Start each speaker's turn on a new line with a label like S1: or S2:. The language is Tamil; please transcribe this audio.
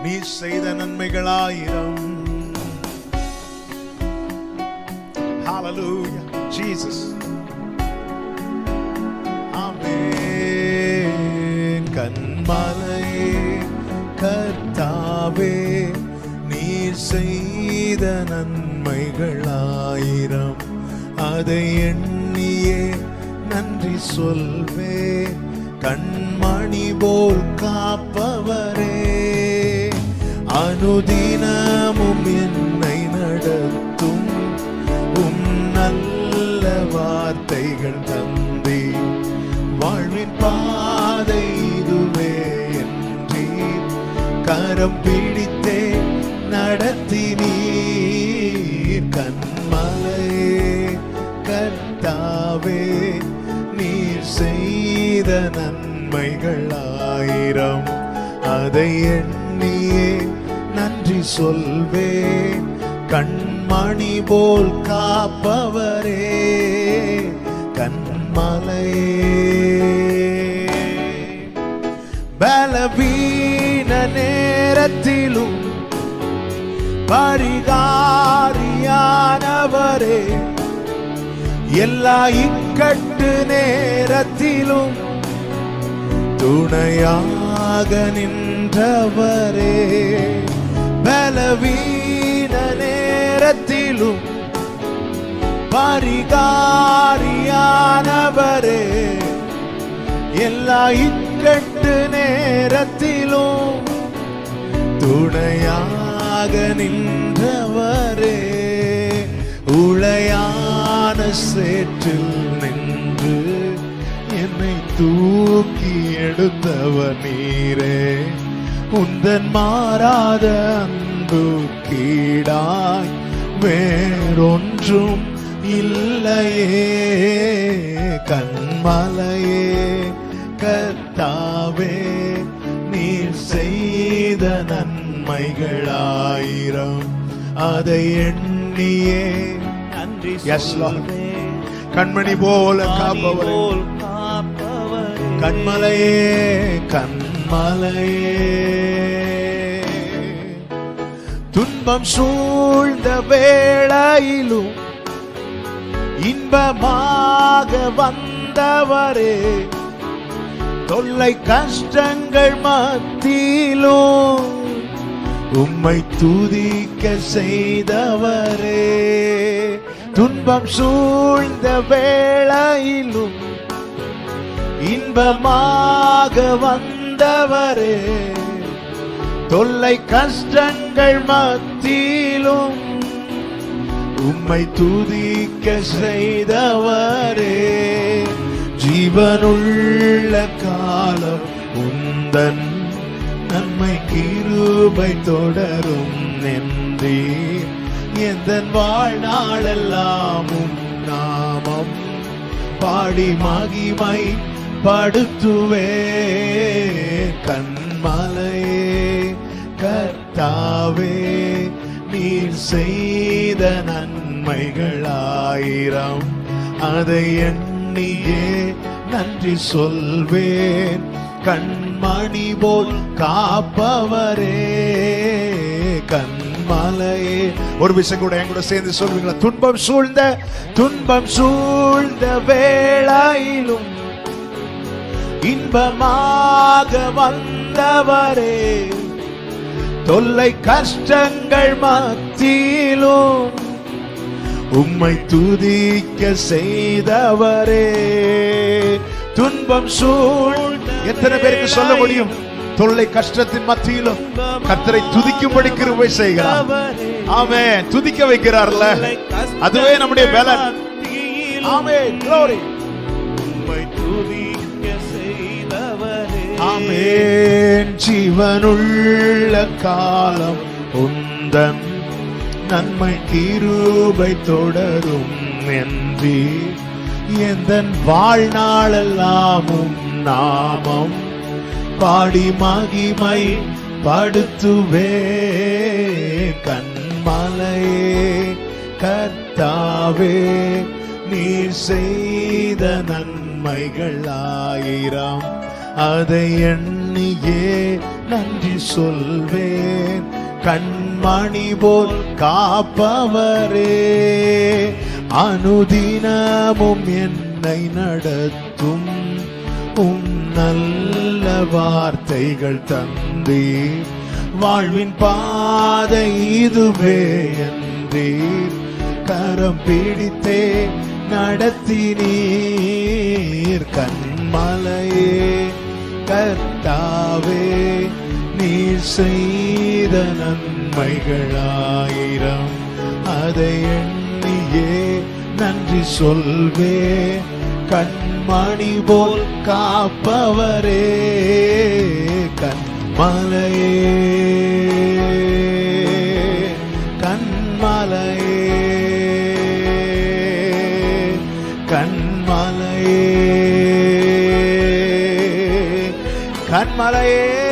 S1: நீ செய்த நன்மைகளாயிரம். Hallelujah, Jesus. Amen. கன்மலையே கர்த்தாவே, நீ செய்த நன்மைகளாயிரம். அதை எண்ணியே நன்றி சொல்வே. கண்மணி போல் காப்பவரே, அனுதினமும் என்னை நடத்தும் நல்ல வார்த்தைகள் தந்தி. வாழ்வின் பாதை இதுவே என்றீர், கரம் பிடித்தே நடத்தினீர். கன்மலையே கர்த்தாவே, நீர் செய்த நன்மைகளாயிரம். அதை எண்ணியே நன்றி சொல்வேன். கண்மணி போல் காப்பவரே, கன்மலையே. பலவீன நேரத்திலும் பரிகாரியானவரே, எல்லா இக்கட்டு நேரத்திலும் துணையாக நின்றவரே. பலவீன நேரத்திலும் பரிகாரியானவரே, எல்லா இக்கட்டு நேரத்திலும் துணையாக நின்றவரே. உளையான சேற்றில் நின்று என்னை தூக்கி எடுத்தவர் நீரே. உந்தன் மாறாத அன்பு கீடாய் வேறொன்றும் இல்லையே. கன்மலையே கர்த்தாவே, நீர் செய்த நன்மைகளாயிரம். அதை எண்ணியே நன்றி சொல்வே. கண்மணி போல காப்பவரே, கன்மலையே கன்மலையே. துன்பம் சூழ்ந்த வேளையிலும் இன்பமாக வந்தவரே. தொல்லை கஷ்டங்கள் மத்தியிலும் உம்மை துதிக்க செய்தவரே. துன்பம் சூழ்ந்த வேளையிலும் இன்பமாக வந்தவரே. தொல்லை கஷ்டங்கள் மத்தியிலும் உம்மை துதிக்க செய்தவரே. ஜீவனுள்ள காலம் உந்தன் நன்மை கிருபை தொடரும் என்றீர். எந்தன் வாழ்நாளெல்லாமும் நாமம் பாடி மகிமை படுத்துவே. கன்மலையே கர்த்தாவே, நீர் செய்த நன்மைகளாயிரம். அதை எண்ணியே நன்றி சொல்வேன். கண்மணி போல் காப்பவரே, கன்மலையே. ஒரு விஷயம் கூட என் கூட சேர்ந்து சொல்வீங்களா? துன்பம் சூழ்ந்த வேளையிலும் இன்பமாக வந்தவரே. தொல்லை கஷ்டங்கள் மத்தியிலும் உம்மை துதிக்க செய்தவரே. துன்பம் சூழ்ந்த, எத்தனை பேருக்கு சொல்ல முடியும்? தொல்லை கஷ்டத்தின் மத்தியிலும் கர்த்தரை துதிக்கும்படி கிருபை செய்கிறார். ஆமென். துதிக்க வைக்கிறார்ல, அதுவே நம்முடைய பலன். ஆமென். glory. உம்மை துதிக்க செய்தவரே. ஆமென். ஜீவனுள்ள காலம் உந்தன் நன்மை கிருபை தொடரும் என்றீர். எந்தன் வாழ்நாளெல்லாமும் நாமம் பாடி மகிமை படுத்துவே. கன்மலையே கர்த்தாவே, நீர் செய்த நன்மைகளாயிரம். அதை எண்ணியே நன்றி சொல்வேன். கண்மணி போல் காப்பவரே, அனுதினமும் என்னை நடத்தும் நல்ல வார்த்தைகள் தந்தீர். வாழ்வின் பாதை இதுவே என்றீர். கரம் பிடித்தே நடத்தினீர். கண்மலையே கர்த்தாவே, நீர் செய்த நன்மைகளாயிரம், அதை எண்ணியே நன்றி சொல்வே. கண்மணி போல் காப்பவரே, கண்மலையே கண்மலையே கண்மலையே கண்மலையே